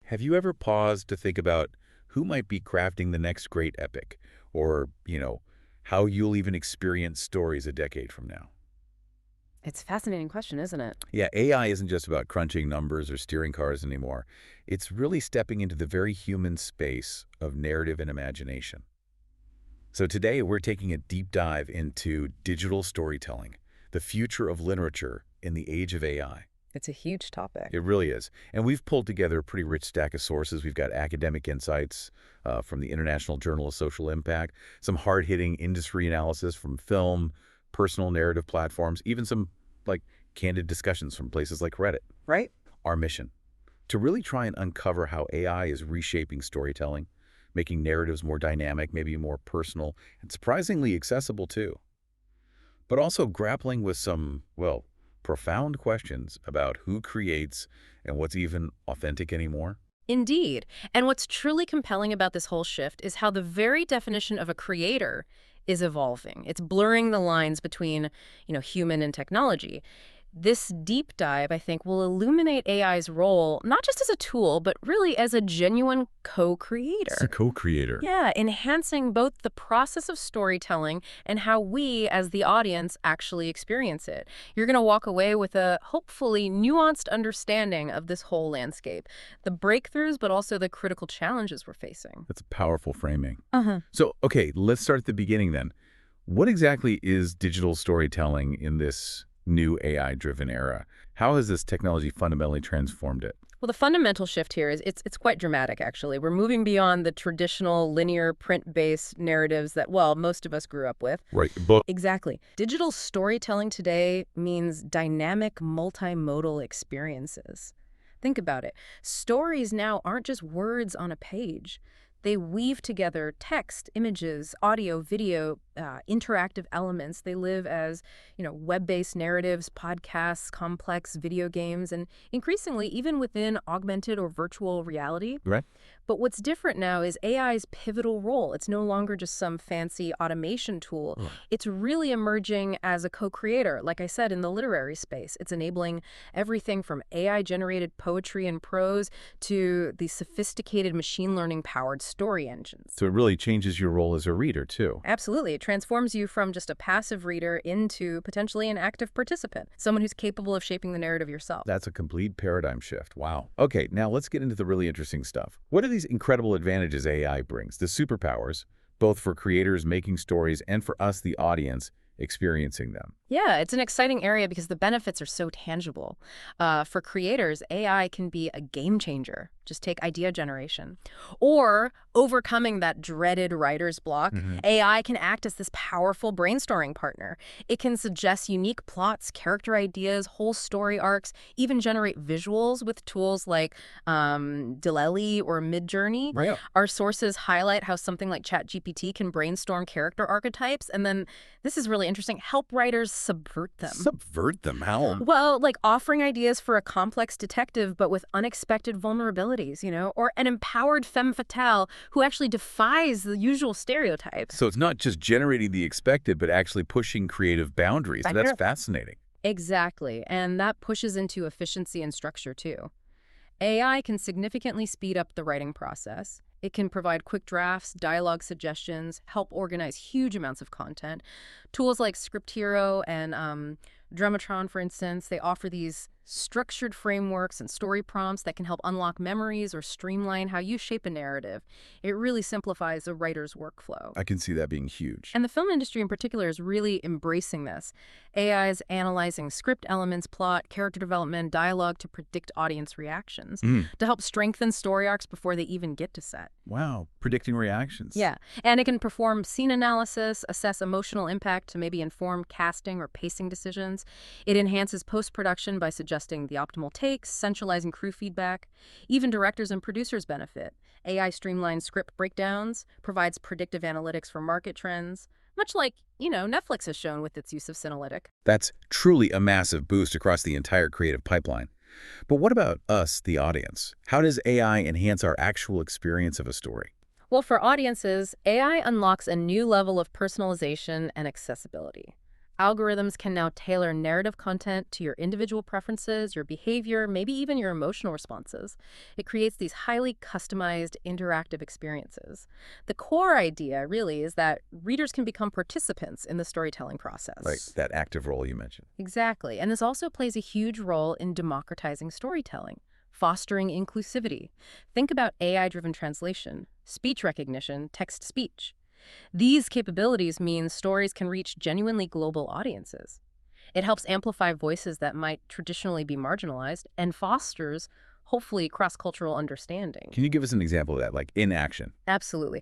Have you ever paused to think about who might be crafting the next great epic? Or, how you'll even experience stories a decade from now? It's a fascinating question, isn't it? Yeah, AI isn't just about crunching numbers or steering cars anymore. It's really stepping into the very human space of narrative and imagination. So today we're taking a deep dive into digital storytelling, the future of literature in the age of AI. It's a huge topic. It really is. And we've pulled together a pretty rich stack of sources. We've got academic insights from the International Journal of Social Impact, some hard-hitting industry analysis from film, personal narrative platforms, even some like candid discussions from places like Reddit. Right? Our mission, to really try and uncover how AI is reshaping storytelling, making narratives more dynamic, maybe more personal, and surprisingly accessible too. But also grappling with some, well, profound questions about who creates and what's even authentic anymore. Indeed. And what's truly compelling about this whole shift is how the very definition of a creator is evolving. It's blurring the lines between, human and technology. This deep dive, I think, will illuminate AI's role not just as a tool, but really as a genuine It's a co-creator. co-creator. Yeah, enhancing both the process of storytelling and how we, as the audience, actually experience it. You're going to walk away with a hopefully nuanced understanding of this whole landscape, the breakthroughs, but also the critical challenges we're facing. That's a powerful framing. Uh-huh. So, okay, let's start at the beginning then. What exactly is digital storytelling in this new AI-driven era? How has this technology fundamentally transformed it? Well, the fundamental shift here is it's quite dramatic, actually. We're moving beyond the traditional linear print-based narratives that, well, most of us grew up with. Right, book. Exactly. Digital storytelling today means dynamic, multimodal experiences. Think about it. Stories now aren't just words on a page. They weave together text, images, audio, video, interactive elements. They live as, web-based narratives, podcasts, complex video games, and increasingly even within augmented or virtual reality. Right. But what's different now is AI's pivotal role. It's no longer just some fancy automation tool. Right. It's really emerging as a co-creator, like I said, in the literary space. It's enabling everything from AI-generated poetry and prose to the sophisticated machine learning-powered story engines. So it really changes your role as a reader, too. Absolutely. It transforms you from just a passive reader into potentially an active participant, someone who's capable of shaping the narrative yourself. That's a complete paradigm shift. Wow. Okay, now let's get into the really interesting stuff. What are these incredible advantages AI brings, the superpowers, both for creators making stories and for us, the audience, experiencing them? Yeah, it's an exciting area because the benefits are so tangible. For creators, AI can be a game changer. Just take idea generation. Or overcoming that dreaded writer's block, AI can act as this powerful brainstorming partner. It can suggest unique plots, character ideas, whole story arcs, even generate visuals with tools like Delelly or Midjourney. Right. Our sources highlight how something like ChatGPT can brainstorm character archetypes, and then, this is really interesting, help writers subvert them. Subvert them? How? Well, like offering ideas for a complex detective but with unexpected vulnerabilities, or an empowered femme fatale who actually defies the usual stereotypes. So it's not just generating the expected, but actually pushing creative boundaries. Right. That's fascinating. Exactly, and that pushes into efficiency and structure too. AI can significantly speed up the writing process. It can provide quick drafts, dialogue suggestions, help organize huge amounts of content. Tools like Script Hero and Dramatron, for instance, they offer these structured frameworks and story prompts that can help unlock memories or streamline how you shape a narrative. It really simplifies a writer's workflow. I can see that being huge. And the film industry in particular is really embracing this. AI is analyzing script elements, plot, character development, dialogue to predict audience reactions, to help strengthen story arcs before they even get to set. Wow, predicting reactions. Yeah, and it can perform scene analysis, assess emotional impact to maybe inform casting or pacing decisions. It enhances post-production by suggesting the optimal takes, centralizing crew feedback. Even directors and producers benefit. AI streamlines script breakdowns, provides predictive analytics for market trends, much like, Netflix has shown with its use of Synalytic. That's truly a massive boost across the entire creative pipeline. But what about us, the audience? How does AI enhance our actual experience of a story? Well, for audiences, AI unlocks a new level of personalization and accessibility. Algorithms can now tailor narrative content to your individual preferences, your behavior, maybe even your emotional responses. It creates these highly customized, interactive experiences. The core idea, really, is that readers can become participants in the storytelling Like process. that active role you mentioned. Exactly. And this also plays a huge role in democratizing storytelling, fostering inclusivity. Think about AI-driven translation, speech recognition, text-to-speech. These capabilities mean stories can reach genuinely global audiences. It helps amplify voices that might traditionally be marginalized and fosters, hopefully, cross-cultural understanding. Can you give us an example of that, like in action? Absolutely.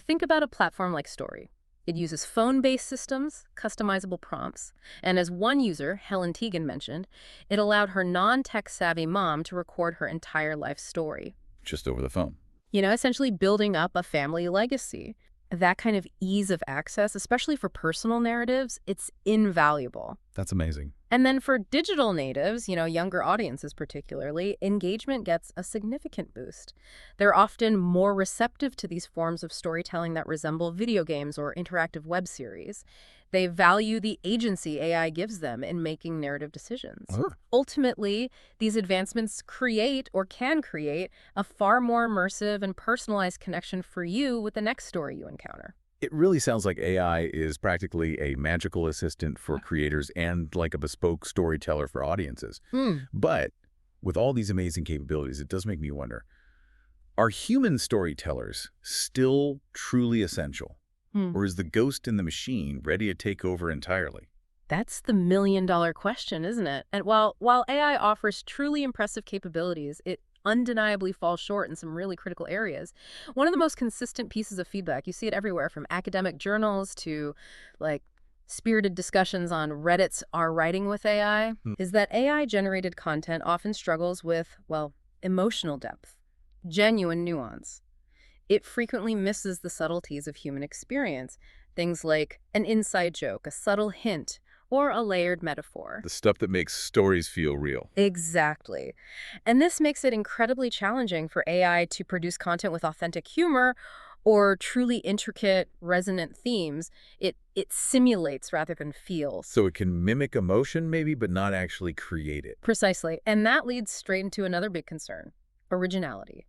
Think about a platform like Story. It uses phone-based systems, customizable prompts, and as one user, Helen Teagan, mentioned, it allowed her non-tech-savvy mom to record her entire life story. Just over the phone. Essentially building up a family legacy. That kind of ease of access, especially for personal narratives, it's invaluable. That's amazing. And then for digital natives, younger audiences particularly, engagement gets a significant boost. They're often more receptive to these forms of storytelling that resemble video games or interactive web series. They value the agency AI gives them in making narrative decisions. Oh. Ultimately, these advancements create or can create a far more immersive and personalized connection for you with the next story you encounter. It really sounds like AI is practically a magical assistant for creators and like a bespoke storyteller for audiences. Mm. But with all these amazing capabilities, it does make me wonder, are human storytellers still truly essential? Hmm. Or is the ghost in the machine ready to take over entirely? That's the million-dollar question, isn't it? And while AI offers truly impressive capabilities, it undeniably falls short in some really critical areas. One of the most consistent pieces of feedback, you see it everywhere from academic journals to like spirited discussions on Reddit's Are Writing with AI, Hmm. is that AI-generated content often struggles with, emotional depth, genuine nuance. It frequently misses the subtleties of human experience, things like an inside joke, a subtle hint, or a layered metaphor. The stuff that makes stories feel real. Exactly. And this makes it incredibly challenging for AI to produce content with authentic humor or truly intricate, resonant themes. It simulates rather than feels. So it can mimic emotion maybe, but not actually create it. Precisely. And that leads straight into another big concern: originality.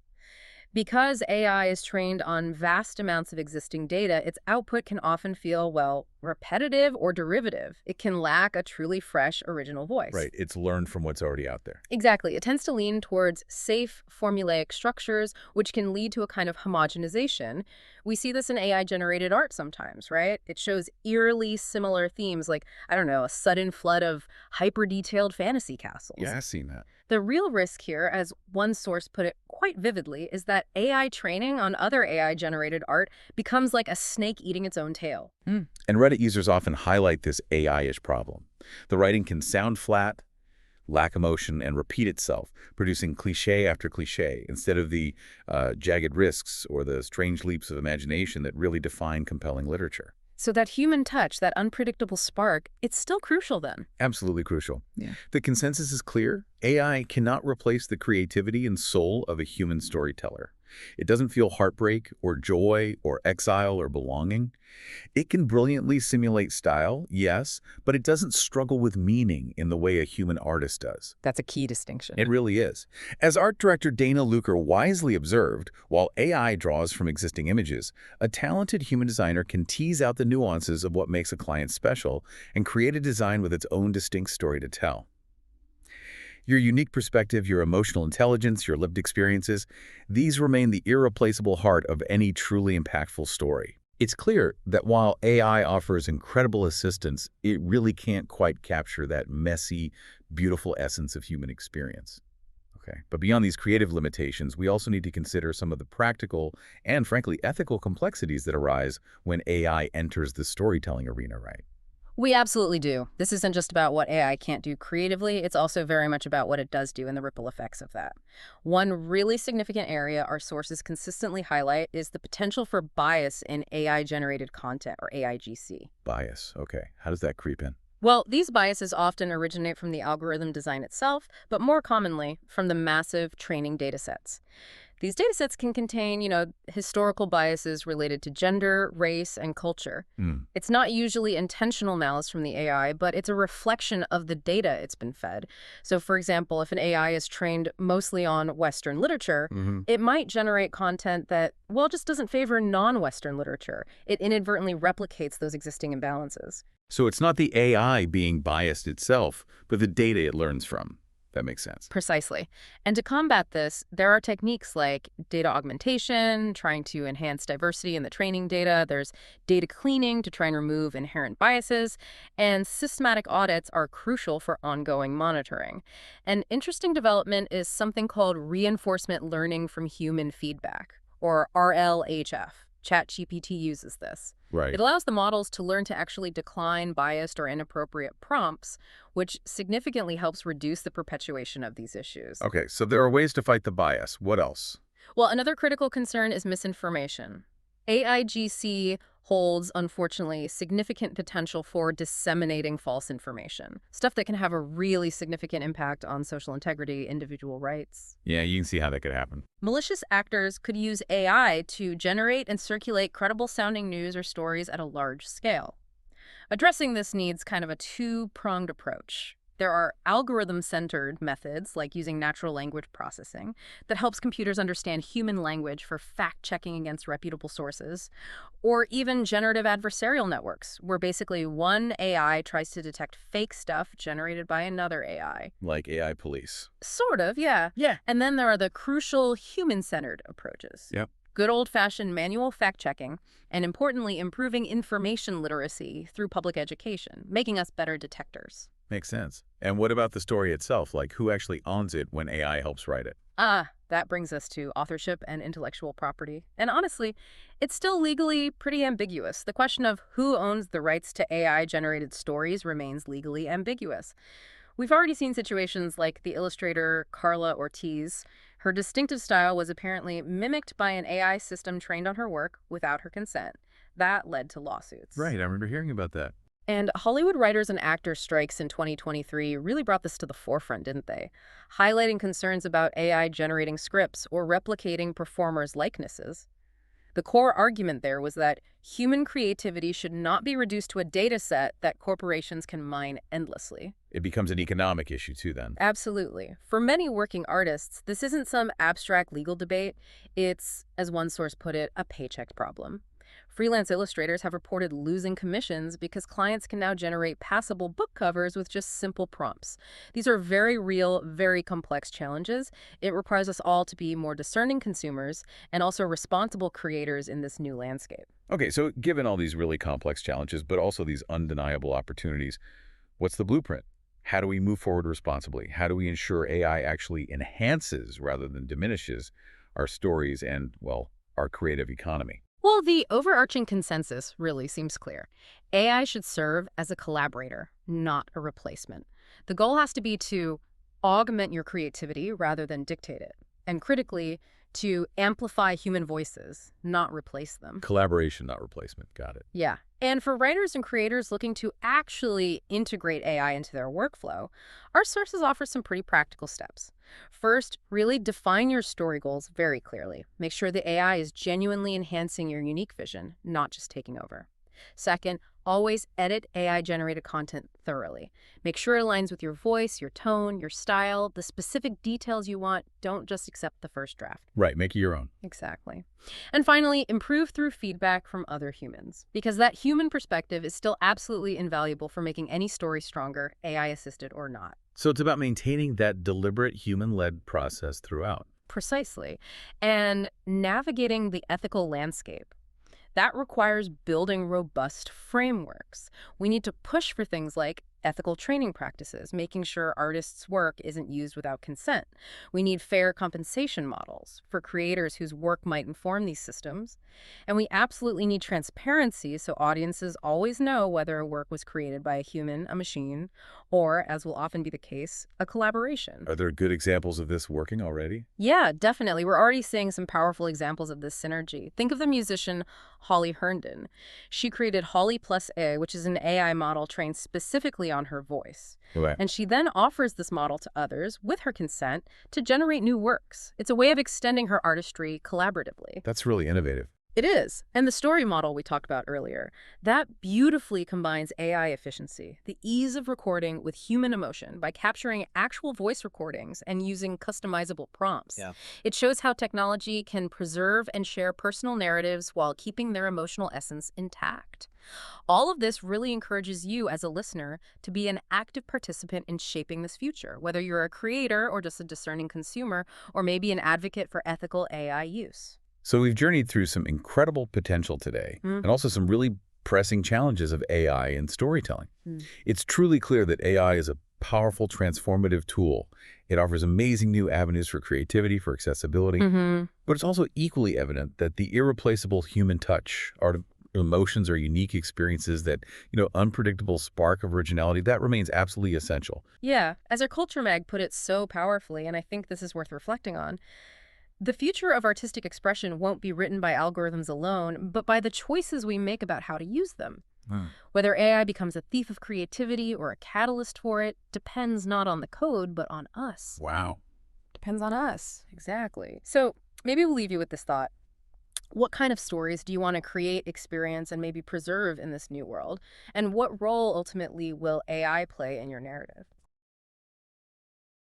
Because AI is trained on vast amounts of existing data, its output can often feel, repetitive or derivative. It can lack a truly fresh, original voice. Right, it's learned from what's already out there. Exactly. It tends to lean towards safe, formulaic structures, which can lead to a kind of homogenization. We see this in AI-generated art sometimes, right? It shows eerily similar themes like, I don't know, a sudden flood of hyper-detailed fantasy castles. Yeah, I've seen that. The real risk here, as one source put it quite vividly, is that AI training on other AI-generated art becomes like a snake eating its own tail. And Reddit users often highlight this AI-ish problem. The writing can sound flat, lack emotion, and repeat itself, producing cliche after cliche instead of the jagged risks or the strange leaps of imagination that really define compelling literature. So that human touch, that unpredictable spark, it's still crucial then. Absolutely crucial. Yeah. The consensus is clear. AI cannot replace the creativity and soul of a human storyteller. It doesn't feel heartbreak or joy or exile or belonging. It can brilliantly simulate style, yes, but it doesn't struggle with meaning in the way a human artist does. That's a key distinction. It really is. As art director Dana Luker wisely observed, while AI draws from existing images, a talented human designer can tease out the nuances of what makes a client special and create a design with its own distinct story to tell. Your unique perspective, your emotional intelligence, your lived experiences, these remain the irreplaceable heart of any truly impactful story. It's clear that while AI offers incredible assistance, it really can't quite capture that messy, beautiful essence of human experience. Okay. But beyond these creative limitations, we also need to consider some of the practical and, frankly, ethical complexities that arise when AI enters the storytelling arena, right? We absolutely do. This isn't just about what AI can't do creatively, it's also very much about what it does do and the ripple effects of that. One really significant area our sources consistently highlight is the potential for bias in AI-generated content, or AIGC. Bias. Okay. How does that creep in? Well, these biases often originate from the algorithm design itself, but more commonly from the massive training datasets. These datasets can contain, historical biases related to gender, race, and culture. Hmm. It's not usually intentional malice from the AI, but it's a reflection of the data it's been fed. So, for example, if an AI is trained mostly on Western literature, Mm-hmm. it might generate content that, well, just doesn't favor non-Western literature. It inadvertently replicates those existing imbalances. So it's not the AI being biased itself, but the data it learns from. That makes sense. Precisely. And to combat this, there are techniques like data augmentation, trying to enhance diversity in the training data. There's data cleaning to try and remove inherent biases. And systematic audits are crucial for ongoing monitoring. An interesting development is something called reinforcement learning from human feedback, or RLHF. ChatGPT uses this. It Right. allows the models to learn to actually decline biased or inappropriate prompts, which significantly helps reduce the perpetuation of these issues. Okay, so there are ways to fight the bias. What else? Well, another critical concern is misinformation. AIGC holds, unfortunately, significant potential for disseminating false information, stuff that can have a really significant impact on social integrity, individual rights. Yeah, you can see how that could happen. Malicious actors could use AI to generate and circulate credible-sounding news or stories at a large scale. Addressing this needs kind of a two-pronged approach. There are algorithm-centered methods, like using natural language processing, that helps computers understand human language for fact-checking against reputable sources, or even generative adversarial networks, where basically one AI tries to detect fake stuff generated by another AI. Like AI police. Sort of, yeah. Yeah. And then there are the crucial human-centered approaches. Yep. Good old-fashioned manual fact-checking, and importantly, improving information literacy through public education, making us better detectors. Makes sense. And what about the story itself? Like, who actually owns it when AI helps write it? That brings us to authorship and intellectual property. And honestly, it's still legally pretty ambiguous. The question of who owns the rights to AI-generated stories remains legally ambiguous. We've already seen situations like the illustrator Carla Ortiz. Her distinctive style was apparently mimicked by an AI system trained on her work without her consent. That led to lawsuits. Right, I remember hearing about that. And Hollywood writers and actors strikes in 2023 really brought this to the forefront, didn't they? Highlighting concerns about AI generating scripts or replicating performers' likenesses. The core argument there was that human creativity should not be reduced to a data set that corporations can mine endlessly. It becomes an economic issue, too, then. Absolutely. For many working artists, this isn't some abstract legal debate. It's, as one source put it, a paycheck problem. Freelance illustrators have reported losing commissions because clients can now generate passable book covers with just simple prompts. These are very real, very complex challenges. It requires us all to be more discerning consumers and also responsible creators in this new landscape. Okay, so given all these really complex challenges, but also these undeniable opportunities, what's the blueprint? How do we move forward responsibly? How do we ensure AI actually enhances rather than diminishes our stories and, well, our creative economy? Well, the overarching consensus really seems clear. AI should serve as a collaborator, not a replacement. The goal has to be to augment your creativity rather than dictate it. And critically, to amplify human voices, not replace them. Collaboration, not replacement. Got it. Yeah. And for writers and creators looking to actually integrate AI into their workflow, our sources offer some pretty practical steps. First, really define your story goals very clearly. Make sure the AI is genuinely enhancing your unique vision, not just taking over. Second, always edit AI-generated content thoroughly. Make sure it aligns with your voice, your tone, your style, the specific details you want. Don't just accept the first draft. Right, make it your own. Exactly. And finally, improve through feedback from other humans, because that human perspective is still absolutely invaluable for making any story stronger, AI-assisted or not. So it's about maintaining that deliberate human-led process throughout. Precisely. And navigating the ethical landscape. That requires building robust frameworks. We need to push for things like ethical training practices, making sure artists' work isn't used without consent. We need fair compensation models for creators whose work might inform these systems. And we absolutely need transparency so audiences always know whether a work was created by a human, a machine, or, as will often be the case, a collaboration. Are there good examples of this working already? Yeah, definitely. We're already seeing some powerful examples of this synergy. Think of the musician Holly Herndon. She created Holly Plus A, which is an AI model trained specifically entirely on her voice. Right. And she then offers this model to others, with her consent, to generate new works. It's a way of extending her artistry collaboratively. That's really innovative. It is. And the story model we talked about earlier, that beautifully combines AI efficiency, the ease of recording with human emotion by capturing actual voice recordings and using customizable prompts. Yeah. It shows how technology can preserve and share personal narratives while keeping their emotional essence intact. All of this really encourages you as a listener to be an active participant in shaping this future, whether you're a creator or just a discerning consumer, or maybe an advocate for ethical AI use. So we've journeyed through some incredible potential today, and also some really pressing challenges of AI in storytelling. It's truly clear that AI is a powerful, transformative tool. It offers amazing new avenues for creativity, for accessibility, but it's also equally evident that the irreplaceable human touch, our emotions, or unique experiences, that, unpredictable spark of originality, that remains absolutely essential. Yeah, as our Culture Mag put it so powerfully, and I think this is worth reflecting on, the future of artistic expression won't be written by algorithms alone, but by the choices we make about how to use them. Whether AI becomes a thief of creativity or a catalyst for it depends not on the code, but on us. Wow. Depends on us. Exactly. So maybe we'll leave you with this thought. What kind of stories do you want to create, experience, and maybe preserve in this new world? And what role ultimately will AI play in your narrative?